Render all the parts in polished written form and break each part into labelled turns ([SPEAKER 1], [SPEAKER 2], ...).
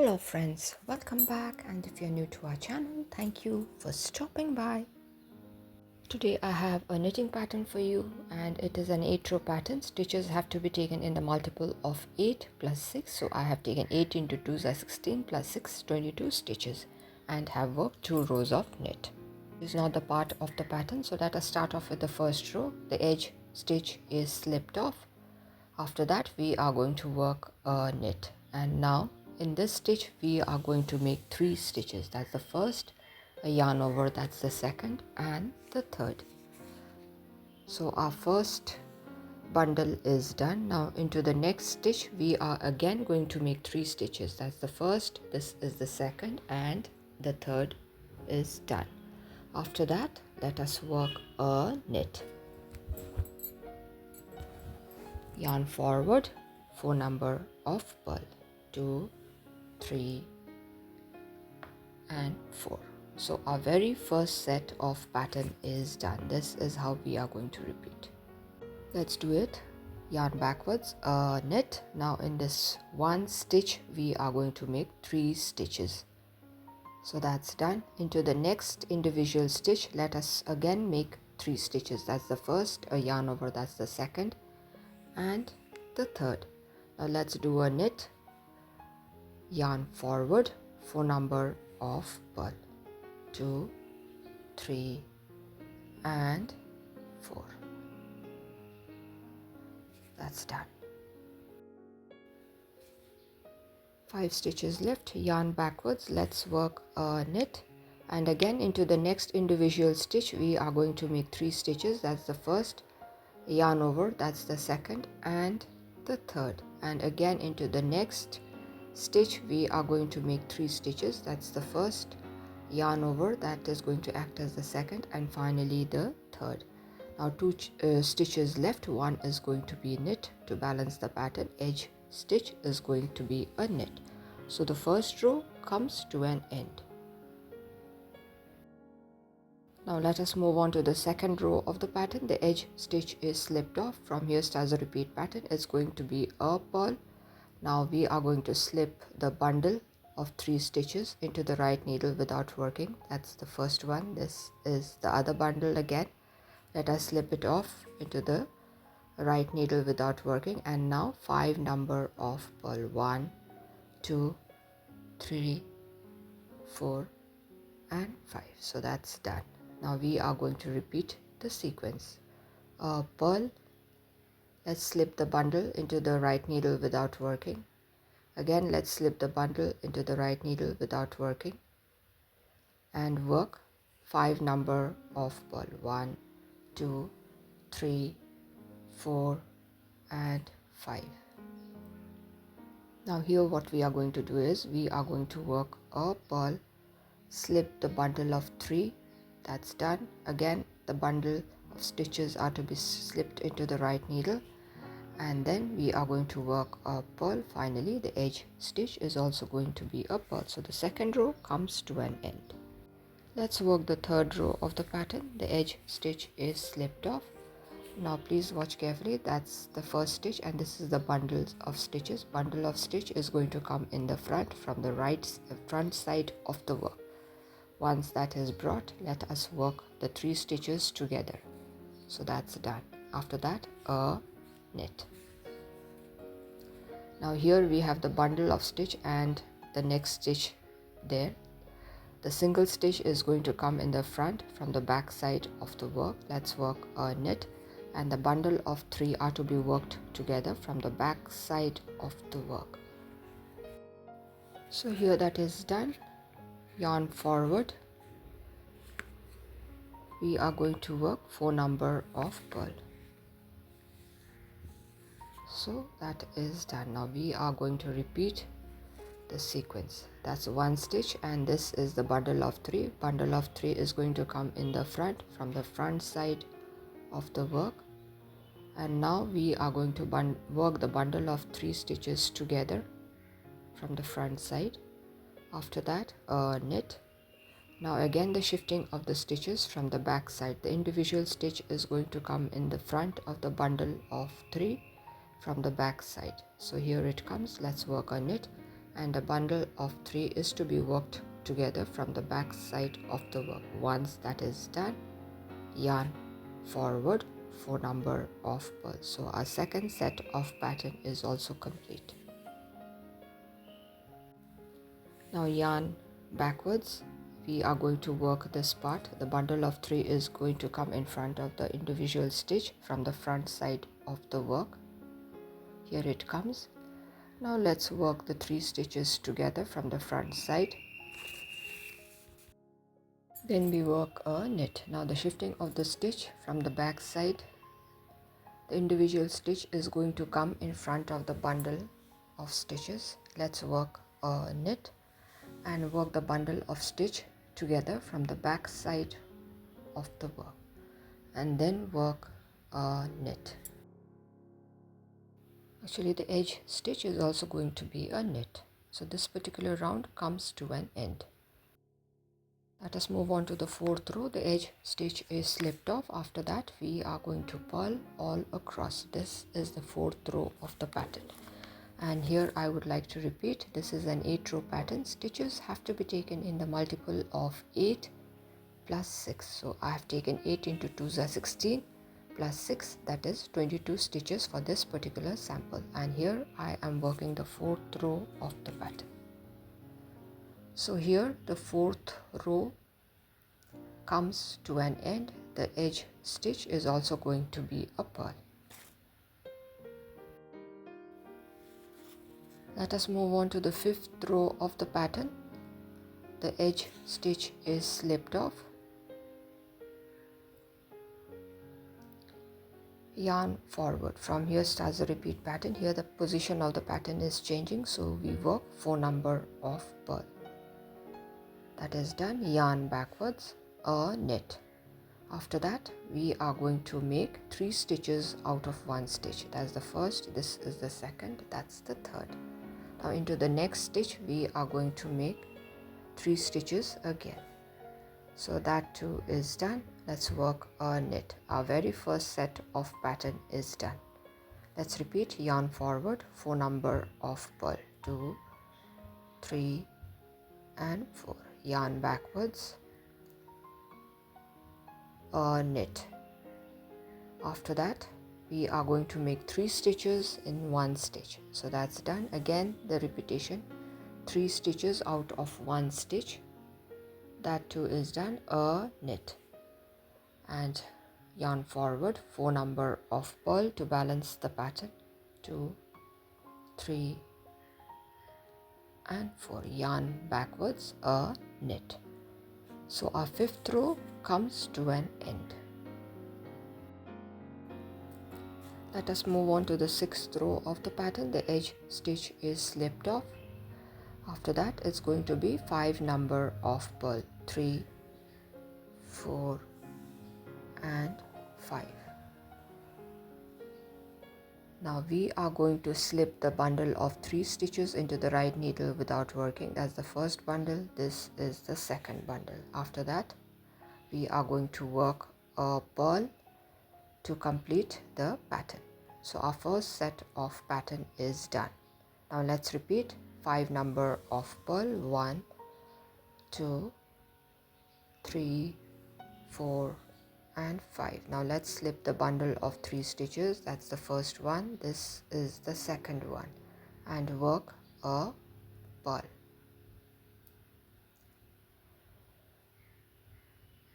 [SPEAKER 1] Hello friends, welcome back, and if you're new to our channel, thank you for stopping by. Today I have a knitting pattern for you, and it is an 8 row pattern. Stitches have to be taken in the multiple of 8 plus 6, so I have taken 8 into 2 is 16 plus 6 22 stitches and have worked 2 rows of knit. This is not the part of the pattern, so let us start off with the first row. The edge stitch is slipped off. After that we are going to work a knit, and now in this stitch we are going to make 3 stitches. That's the first, a yarn over, that's the second, and the third. So our first bundle is done. Now into the next stitch we are again going to make 3 stitches. That's the first, this is the second, and the third is done. After that let us work a knit. Yarn forward, 4 number of purl, 2, 3 and 4. So our very first set of pattern is done. This is how we are going to repeat. Let's do it. Yarn backwards, a knit. Now in this one stitch we are going to make 3 stitches. So that's done. Into the next individual stitch let us again make 3 stitches. That's the first, a yarn over, that's the second, and the third. Now let's do a knit, yarn forward, 4 number of purl, 2, 3 and 4. That's done. 5 stitches left. Yarn backwards, let's work a knit, and again into the next individual stitch we are going to make 3 stitches. That's the first, yarn over, that's the second, and the third. And again into the next stitch we are going to make 3 stitches. That's the first, yarn over, that is going to act as the second, and finally the third. Now 2 stitches left. One is going to be knit to balance the pattern. Edge stitch is going to be a knit. So the first row comes to an end. Now let us move on to the second row of the pattern. The edge stitch is slipped off. From here starts a repeat pattern. It's going to be a purl. Now we are going to slip the bundle of 3 stitches into the right needle without working. That's the first one. This is the other bundle again. Let us slip it off into the right needle without working, and now 5 number of purl, 1, 2, 3, 4 and 5. So that's done. Now we are going to repeat the sequence. A purl, let's slip the bundle into the right needle without working. Again let's slip the bundle into the right needle without working and work 5 number of purl, 1, 2, 3, 4 and 5. Now here what we are going to do is we are going to work a purl, slip the bundle of 3, that's done. Again the bundle of stitches are to be slipped into the right needle, and then we are going to work a purl. Finally the edge stitch is also going to be a purl. So the second row comes to an end. Let's work the third row of the pattern. The edge stitch is slipped off. Now please watch carefully. That's the first stitch, and this is the bundle of stitches. Bundle of stitch is going to come in the front from the front side of the work. Once that is brought, let us work the 3 stitches together. So that's done. After that a knit. Now here we have the bundle of stitch and the next stitch there. The single stitch is going to come in the front from the back side of the work. Let's work a knit, and the bundle of 3 are to be worked together from the back side of the work. So here that is done. Yarn forward, we are going to work 4 number of purl. So that is done. Now we are going to repeat the sequence. That's 1 stitch, and this is the bundle of 3. Bundle of 3 is going to come in the front from the front side of the work, and now we are going to work the bundle of 3 stitches together from the front side. After that a knit. Now again the shifting of the stitches from the back side. The individual stitch is going to come in the front of the bundle of 3 from the back side. So here it comes. Let's work a knit. and a bundle of 3 is to be worked together from the back side of the work. Once that is done, yarn forward 4 number of pearls. So our second set of pattern is also complete. Now yarn backwards. We are going to work this part. The bundle of 3 is going to come in front of the individual stitch from the front side of the work. Here it comes. Now let's work the 3 stitches together from the front side. Then we work a knit. Now the shifting of the stitch from the back side, the individual stitch is going to come in front of the bundle of stitches. Let's work a knit and work the bundle of stitch together from the back side of the work, and then work a knit. Actually the edge stitch is also going to be a knit. So this particular round comes to an end. Let us move on to the 4th row. The edge stitch is slipped off. After that we are going to purl all across. This is the 4th row of the pattern. And here I would like to repeat, this is an 8 row pattern. Stitches have to be taken in the multiple of 8 plus 6. So I have taken 8 into 2s are 16 plus 6, that is 22 stitches for this particular sample. And here I am working the 4th row of the pattern. So here the 4th row comes to an end. The edge stitch is also going to be a purl. Let us move on to the 5th row of the pattern. The edge stitch is slipped off. Yarn forward. From here starts the repeat pattern. Here the position of the pattern is changing, so we work 4 number of purl. That is done. Yarn backwards, a knit. After that we are going to make 3 stitches out of 1 stitch. That's the first, this is the second, that's the third. Now into the next stitch we are going to make 3 stitches again. So that too is done. Let's work a knit. Our very first set of pattern is done. Let's repeat. Yarn forward, 4 number of purl, 2, 3 and 4. Yarn backwards, a knit. After that we are going to make 3 stitches in 1 stitch. So that's done. Again the repetition, 3 stitches out of 1 stitch. That too is done. A knit and yarn forward, 4 number of purl to balance the pattern, 2, 3 and 4. Yarn backwards, a knit. So our 5th row comes to an end. Let us move on to the 6th row of the pattern. The edge stitch is slipped off. After that it's going to be 5 number of purl, 3, 4 and 5. Now we are going to slip the bundle of 3 stitches into the right needle without working. That's the first bundle. This is the second bundle. After that we are going to work a purl to complete the pattern. So our first set of pattern is done. Now let's repeat. 5 number of purl, 1, 2, 3, 4 and 5. Now let's slip the bundle of 3 stitches. That's the first one. This is the second one, and work a purl.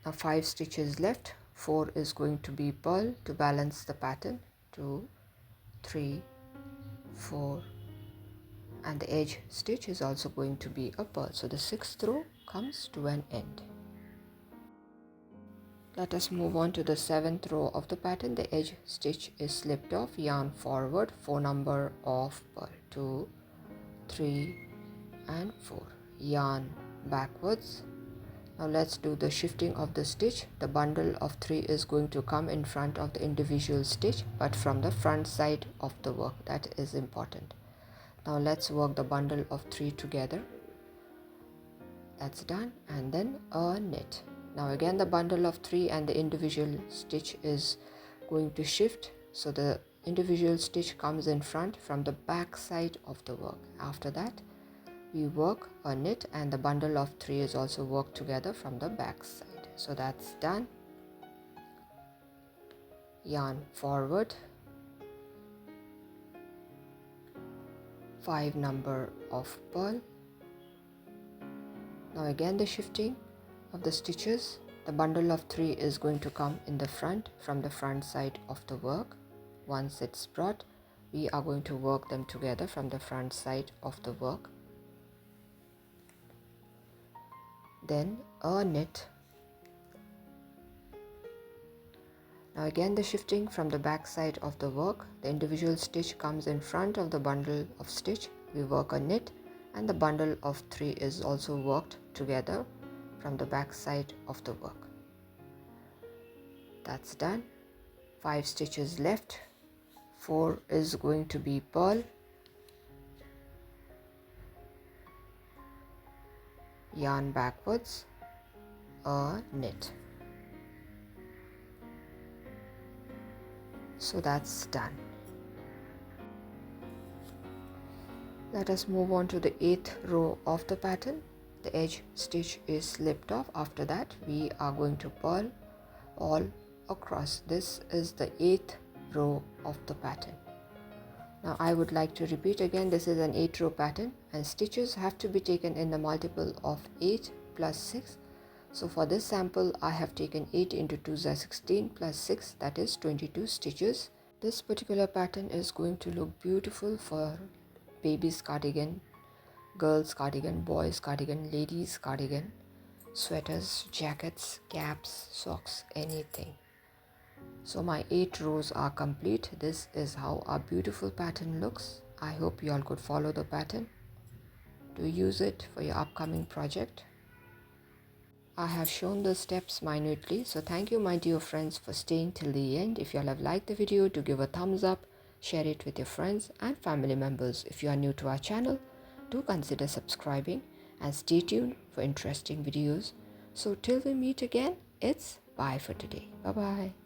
[SPEAKER 1] Now 5 stitches left. 4 is going to be purl to balance the pattern, 2, 3, 4 and the edge stitch is also going to be a purl. So the 6th row comes to an end. Let us move on to the 7th row of the pattern. The edge stitch is slipped off. Yarn forward, 4 number of purl, 2, 3 and 4. Yarn backwards. Now let's do the shifting of the stitch. The bundle of 3 is going to come in front of the individual stitch, but from the front side of the work. That is important. Now let's work the bundle of 3 together. That's done. And then a knit. Now again the bundle of 3 and the individual stitch is going to shift. So the individual stitch comes in front from the back side of the work. After that we work a knit, and the bundle of 3 is also worked together from the back side. So that's done. Yarn forward, 5 number of purl. Now again the shifting of the stitches. The bundle of 3 is going to come in the front from the front side of the work. Once it's brought, we are going to work them together from the front side of the work. Then a knit. Now again the shifting from the back side of the work. The individual stitch comes in front of the bundle of stitch. We work a knit, and the bundle of 3 is also worked together from the back side of the work. That's done. 5 stitches left. 4 is going to be purl, yarn backwards, a knit. So that's done. Let us move on to the 8th row of the pattern. The edge stitch is slipped off. After that, we are going to purl all across. This is the 8th row of the pattern. Now I would like to repeat again, this is an 8 row pattern, and stitches have to be taken in the multiple of 8 plus 6. So for this sample, I have taken 8 into 2 is 16 plus 6, that is 22 stitches. This particular pattern is going to look beautiful for baby's cardigan, girls cardigan, boys cardigan, ladies cardigan, sweaters, jackets, caps, socks, anything. So my 8 rows are complete. This is how our beautiful pattern looks. I hope you all could follow the pattern. Do use it for your upcoming project. I have shown the steps minutely, so thank you my dear friends for staying till the end. If you all have liked the video, do give a thumbs up, share it with your friends and family members. If you are new to our channel, do consider subscribing and stay tuned for interesting videos. So till we meet again, it's bye for today. Bye bye.